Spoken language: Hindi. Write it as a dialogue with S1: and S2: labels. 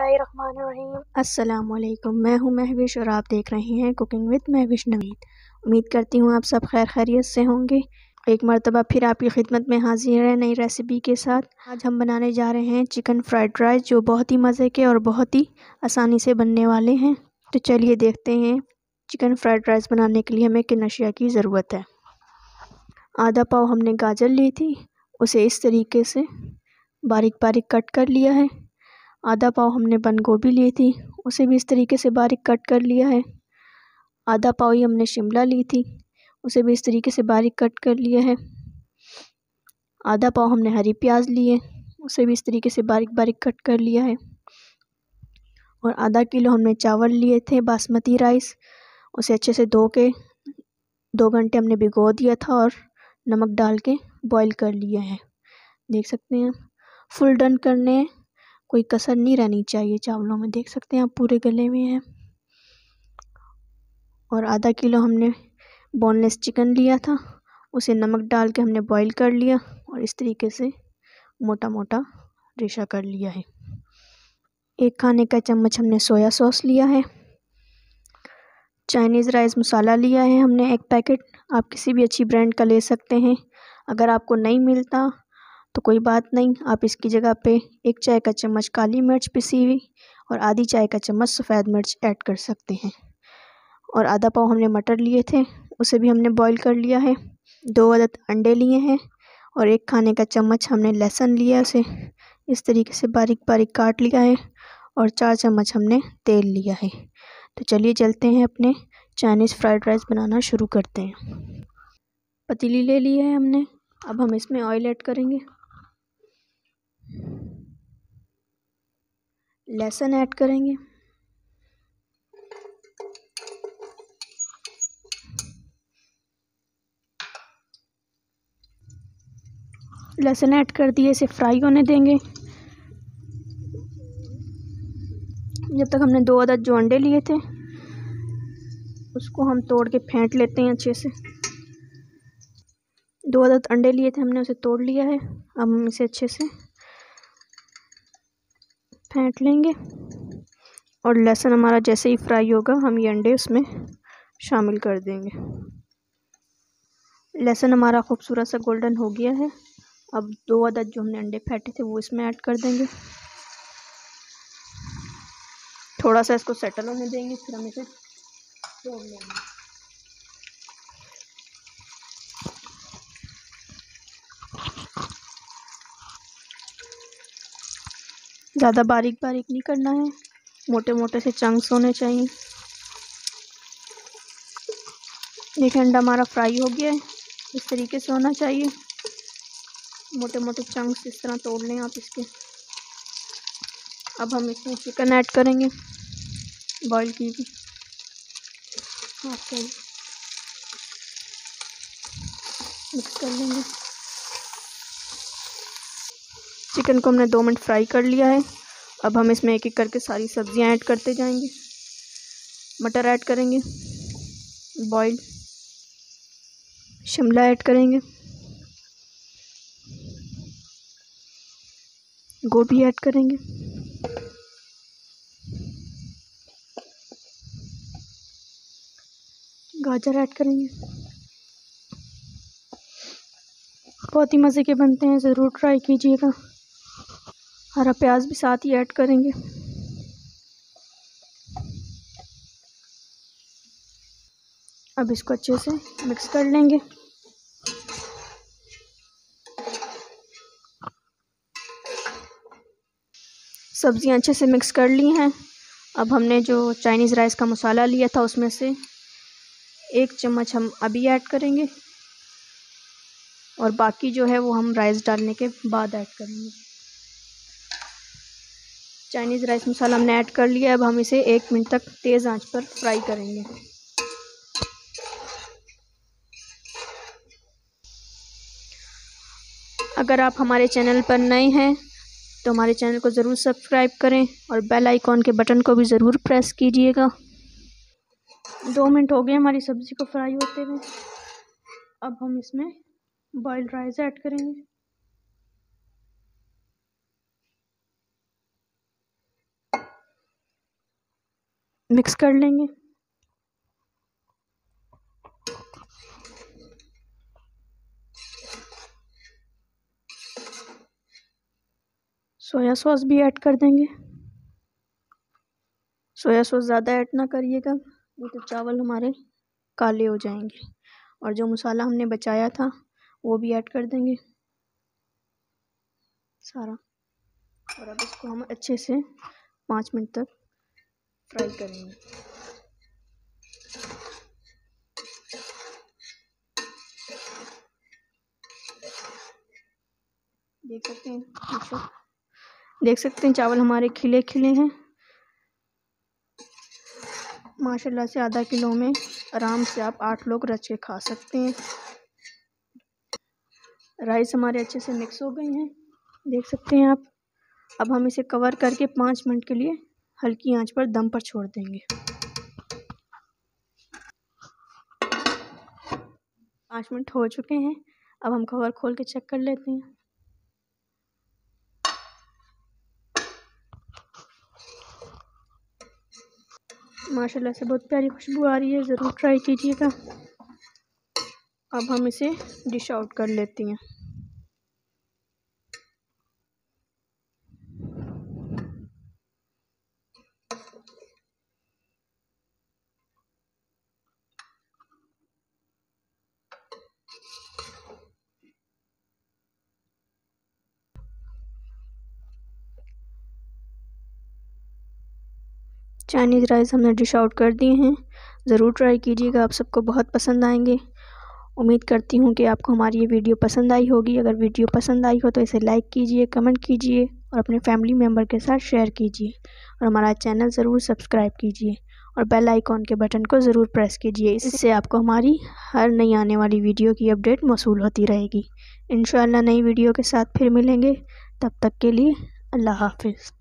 S1: बिस्मिल्लाहिर्रहमानिर्रहीम। अस्सलामुअलैकुम। मैं हूं महविश और आप देख रहे हैं कुकिंग विद महविश नवीद। उम्मीद करती हूं आप सब खैर खैरियत से होंगे। एक मरतबा फिर आपकी खिदमत में हाजिर है नई रेसिपी के साथ। आज हम बनाने जा रहे हैं चिकन फ्राइड राइस, जो बहुत ही मज़े के और बहुत ही आसानी से बनने वाले हैं। तो चलिए देखते हैं चिकन फ्राइड राइस बनाने के लिए हमें किन अशिया की ज़रूरत है। आधा पाव हमने गाजर ली थी, उसे इस तरीके से बारीक बारीक कट कर लिया है। आधा पाव हमने बंद गोभी ली थी, उसे भी इस तरीके से बारीक कट कर लिया है। आधा पाव ही हमने शिमला ली थी, उसे भी इस तरीके से बारीक कट कर लिया है। आधा पाव हमने हरी प्याज ली है, उसे भी इस तरीके से बारीक बारीक कट कर लिया है। और आधा किलो हमने चावल लिए थे बासमती राइस, उसे अच्छे से धो के 2 घंटे हमने भिगो दिया था और नमक डाल के बॉईल कर लिया है। देख सकते हैं फुल डन करने, कोई कसर नहीं रहनी चाहिए चावलों में। देख सकते हैं आप पूरे गले में हैं। और आधा किलो हमने बोनलेस चिकन लिया था, उसे नमक डाल के हमने बॉईल कर लिया और इस तरीके से मोटा मोटा रेशा कर लिया है। 1 खाने का चम्मच हमने सोया सॉस लिया है। चाइनीज़ राइस मसाला लिया है हमने 1 पैकेट। आप किसी भी अच्छी ब्रांड का ले सकते हैं। अगर आपको नहीं मिलता तो कोई बात नहीं, आप इसकी जगह पे 1 चाय का चम्मच काली मिर्च पिसी हुई और आधी चाय का चम्मच सफ़ेद मिर्च ऐड कर सकते हैं। और आधा पाव हमने मटर लिए थे, उसे भी हमने बॉईल कर लिया है। 2 अदद अंडे लिए हैं और 1 खाने का चम्मच हमने लहसुन लिया, उसे इस तरीके से बारीक बारीक काट लिया है। और 4 चम्मच हमने तेल लिया है। तो चलिए चलते हैं अपने चाइनीज़ फ्राइड राइस बनाना शुरू करते हैं। पतीली ले ली है हमने, अब हम इसमें ऑयल ऐड करेंगे, लहसुन ऐड करेंगे, लहसुन ऐड कर दिए, इसे फ्राई होने देंगे जब तक। हमने 2 अदद जो अंडे लिए थे उसको हम तोड़ के फेंट लेते हैं अच्छे से। 2 अदद अंडे लिए थे हमने, उसे तोड़ लिया है। अब हम इसे अच्छे से फेंट लेंगे और लहसुन हमारा जैसे ही फ्राई होगा हम ये अंडे उसमें शामिल कर देंगे। लहसुन हमारा खूबसूरत सा गोल्डन हो गया है। अब 2 अदद जो हमने अंडे फेंटे थे वो इसमें ऐड कर देंगे। थोड़ा सा इसको सेटल होने देंगे, फिर हम इसे तोड़ लेंगे। ज़्यादा बारीक बारीक नहीं करना है, मोटे मोटे से चंक्स होने चाहिए। देखिए अंडा हमारा फ्राई हो गया है, इस तरीके से होना चाहिए। मोटे मोटे चंक्स इस तरह तोड़ लें आप इसके। अब हम इसमें चिकन ऐड करेंगे, बॉईल की हुई। मिक्स कर लेंगे। चिकन को हमने 2 मिनट फ्राई कर लिया है। अब हम इसमें एक एक करके सारी सब्जियां ऐड करते जाएंगे। मटर ऐड करेंगे, बॉईल शिमला ऐड करेंगे, गोभी ऐड करेंगे, गाजर ऐड करेंगे। बहुत ही मज़े के बनते हैं, ज़रूर ट्राई कीजिएगा। हरा प्याज भी साथ ही ऐड करेंगे। अब इसको अच्छे से मिक्स कर लेंगे। सब्जियां अच्छे से मिक्स कर ली हैं। अब हमने जो चाइनीज़ राइस का मसाला लिया था उसमें से 1 चम्मच हम अभी ऐड करेंगे और बाकी जो है वो हम राइस डालने के बाद ऐड करेंगे। चाइनीज़ राइस मसाला हमने ऐड कर लिया। अब हम इसे 1 मिनट तक तेज़ आंच पर फ्राई करेंगे। अगर आप हमारे चैनल पर नए हैं तो हमारे चैनल को ज़रूर सब्सक्राइब करें और बेल आइकॉन के बटन को भी ज़रूर प्रेस कीजिएगा। 2 मिनट हो गए हमारी सब्ज़ी को फ्राई होते हुए। अब हम इसमें बॉइल्ड राइस ऐड करेंगे। मिक्स कर लेंगे। सोया सॉस भी ऐड कर देंगे। सोया सॉस ज़्यादा ऐड ना करिएगा, नहीं तो चावल हमारे काले हो जाएंगे। और जो मसाला हमने बचाया था वो भी ऐड कर देंगे सारा। और अब इसको हम अच्छे से 5 मिनट तक फ्राई करेंगे। देख सकते हैं चावल हमारे खिले खिले हैं माशाल्लाह से। आधा किलो में आराम से आप 8 लोग रच के खा सकते हैं। राइस हमारे अच्छे से मिक्स हो गए हैं, देख सकते हैं आप। अब हम इसे कवर करके 5 मिनट के लिए हल्की आंच पर दम पर छोड़ देंगे। 5 मिनट हो चुके हैं। अब हम कवर खोल के चेक कर लेते हैं। माशाल्लाह से बहुत प्यारी खुशबू आ रही है, ज़रूर ट्राई कीजिएगा। अब हम इसे डिश आउट कर लेते हैं। चाइनीज़ राइस हमने डिश आउट कर दिए हैं, ज़रूर ट्राई कीजिएगा, आप सबको बहुत पसंद आएंगे। उम्मीद करती हूँ कि आपको हमारी ये वीडियो पसंद आई होगी। अगर वीडियो पसंद आई हो तो इसे लाइक कीजिए, कमेंट कीजिए और अपने फैमिली मेम्बर के साथ शेयर कीजिए। और हमारा चैनल ज़रूर सब्सक्राइब कीजिए और बेल आइकॉन के बटन को ज़रूर प्रेस कीजिए। इससे आपको हमारी हर नई आने वाली वीडियो की अपडेट मौसूल होती रहेगी। इंशाअल्लाह नई वीडियो के साथ फिर मिलेंगे, तब तक के लिए अल्लाह हाफिज़।